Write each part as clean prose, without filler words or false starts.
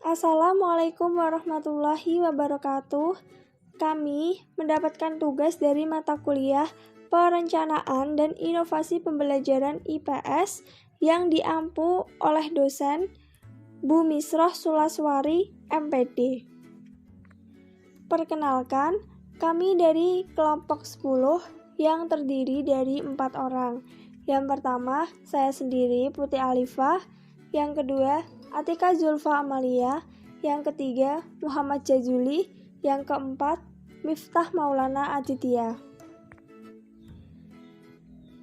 Assalamualaikum warahmatullahi wabarakatuh. Kami mendapatkan tugas dari mata kuliah Perencanaan dan Inovasi Pembelajaran IPS yang diampu oleh dosen Bu Misroh Sulaswari, MPD. Perkenalkan, kami dari kelompok 10 yang terdiri dari 4 orang. Yang pertama, saya sendiri Putih Alifah. Yang kedua, Atika Zulfa Amalia. Yang ketiga, Muhammad Jazuli. Yang keempat, Miftah Maulana Aditya.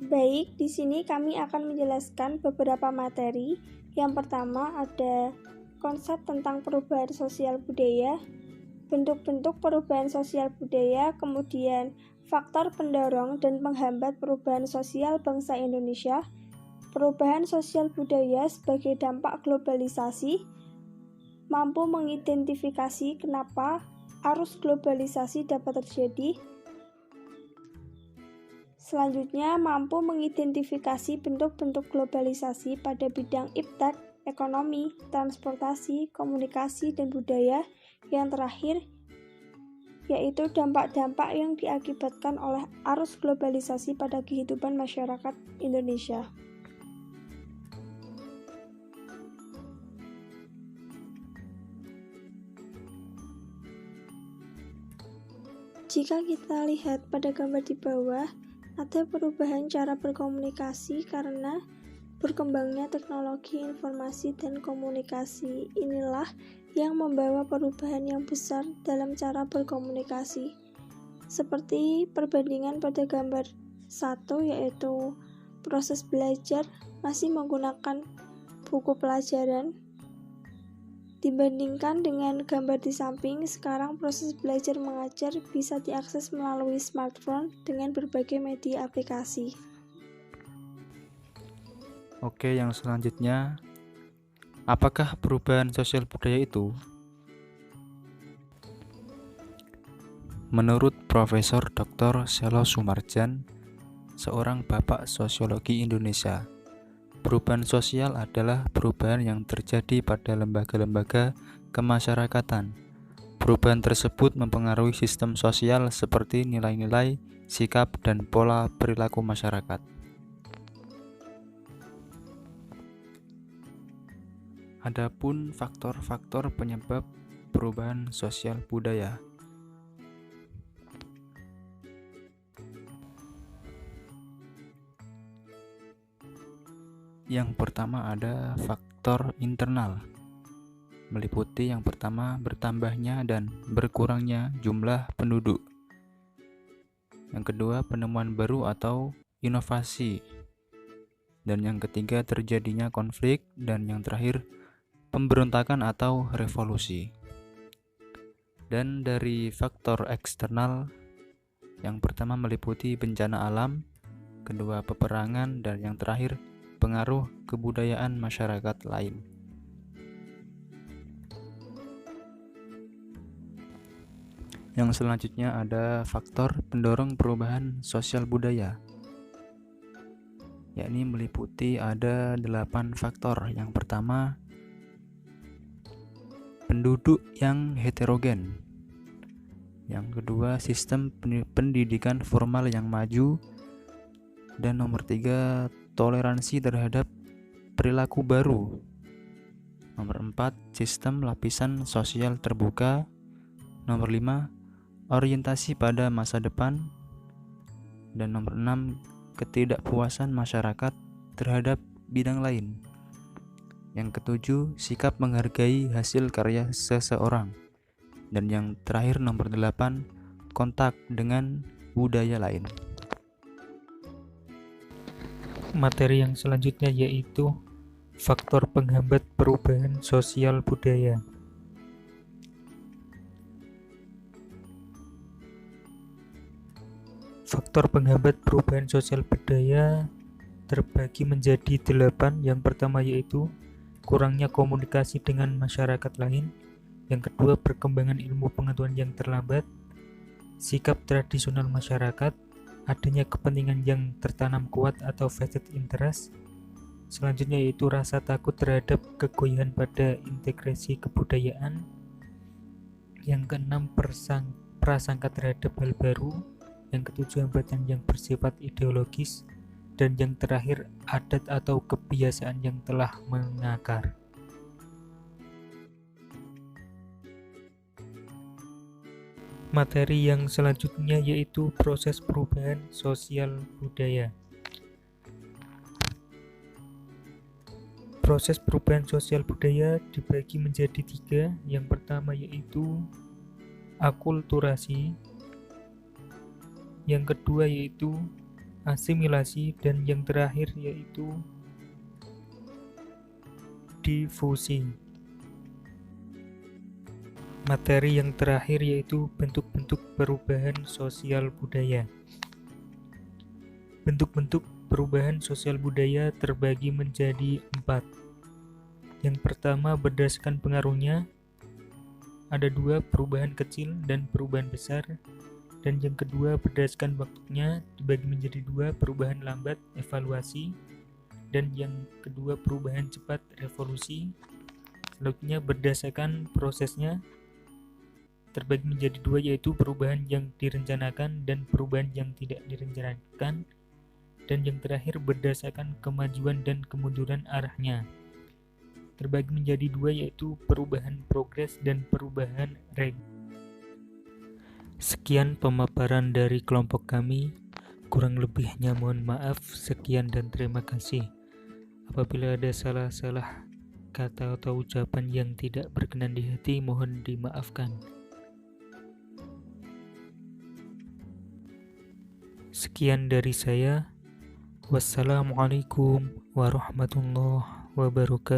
Baik, di sini kami akan menjelaskan beberapa materi. Yang pertama ada konsep tentang perubahan sosial budaya, bentuk-bentuk perubahan sosial budaya, kemudian faktor pendorong dan penghambat perubahan sosial bangsa Indonesia, perubahan sosial budaya sebagai dampak globalisasi, mampu mengidentifikasi kenapa arus globalisasi dapat terjadi. Selanjutnya, mampu mengidentifikasi bentuk-bentuk globalisasi pada bidang iptek, ekonomi, transportasi, komunikasi, dan budaya. Yang terakhir, yaitu dampak-dampak yang diakibatkan oleh arus globalisasi pada kehidupan masyarakat Indonesia. Jika kita lihat pada gambar di bawah, ada perubahan cara berkomunikasi karena berkembangnya teknologi informasi dan komunikasi. Inilah yang membawa perubahan yang besar dalam cara berkomunikasi. Seperti perbandingan pada gambar 1, yaitu proses belajar masih menggunakan buku pelajaran. Dibandingkan dengan gambar di samping, sekarang proses belajar mengajar bisa diakses melalui smartphone dengan berbagai media aplikasi. Oke, yang selanjutnya, apakah perubahan sosial budaya itu? Menurut Profesor Dr. Selo Sumarjan, seorang bapak sosiologi Indonesia, perubahan sosial adalah perubahan yang terjadi pada lembaga-lembaga kemasyarakatan. Perubahan tersebut mempengaruhi sistem sosial seperti nilai-nilai, sikap, dan pola perilaku masyarakat. Adapun faktor-faktor penyebab perubahan sosial budaya. Yang pertama ada faktor internal, meliputi yang pertama bertambahnya dan berkurangnya jumlah penduduk. Yang kedua penemuan baru atau inovasi. Dan yang ketiga terjadinya konflik, dan yang terakhir pemberontakan atau revolusi. Dan dari faktor eksternal, yang pertama meliputi bencana alam, kedua peperangan, dan yang terakhir pengaruh kebudayaan masyarakat lain. Yang selanjutnya ada faktor pendorong perubahan sosial budaya, yakni meliputi ada 8 faktor. Yang pertama, penduduk yang heterogen. Yang kedua, sistem pendidikan formal yang maju. Dan nomor 3, toleransi terhadap perilaku baru. Nomor 4, sistem lapisan sosial terbuka. Nomor 5, orientasi pada masa depan. Dan nomor 6, ketidakpuasan masyarakat terhadap bidang lain. Yang ketujuh, sikap menghargai hasil karya seseorang. Dan yang terakhir nomor 8, kontak dengan budaya lain. Materi yang selanjutnya yaitu faktor penghambat perubahan sosial budaya. Faktor penghambat perubahan sosial budaya terbagi menjadi 8. Yang pertama yaitu kurangnya komunikasi dengan masyarakat lain. Yang kedua, perkembangan ilmu pengetahuan yang terlambat, sikap tradisional masyarakat, adanya kepentingan yang tertanam kuat atau vested interest, Selanjutnya yaitu rasa takut terhadap kegoyahan pada integrasi kebudayaan. Yang keenam, prasangka terhadap hal baru. Yang ketujuh, hambatan yang bersifat ideologis. Dan yang terakhir, adat atau kebiasaan yang telah mengakar. Materi yang selanjutnya yaitu proses perubahan sosial budaya. Proses perubahan sosial budaya dibagi menjadi 3. Yang pertama yaitu akulturasi, yang kedua yaitu asimilasi, dan yang terakhir yaitu difusi. Materi yang terakhir yaitu bentuk-bentuk perubahan sosial budaya. Bentuk-bentuk perubahan sosial budaya terbagi menjadi 4. Yang pertama berdasarkan pengaruhnya, ada 2, perubahan kecil dan perubahan besar. Dan yang kedua berdasarkan waktunya, dibagi menjadi 2, perubahan lambat, evaluasi. Dan yang kedua perubahan cepat, revolusi. Selanjutnya berdasarkan prosesnya, terbagi menjadi 2, yaitu perubahan yang direncanakan dan perubahan yang tidak direncanakan. Dan yang terakhir berdasarkan kemajuan dan kemunduran arahnya, terbagi menjadi 2, yaitu perubahan progres dan perubahan reg. Sekian pemaparan dari kelompok kami, kurang lebihnya mohon maaf. Sekian dan terima kasih. Apabila ada salah-salah kata atau ucapan yang tidak berkenan di hati, mohon dimaafkan. Sekian dari saya. Wassalamualaikum warahmatullahi wabarakatuh.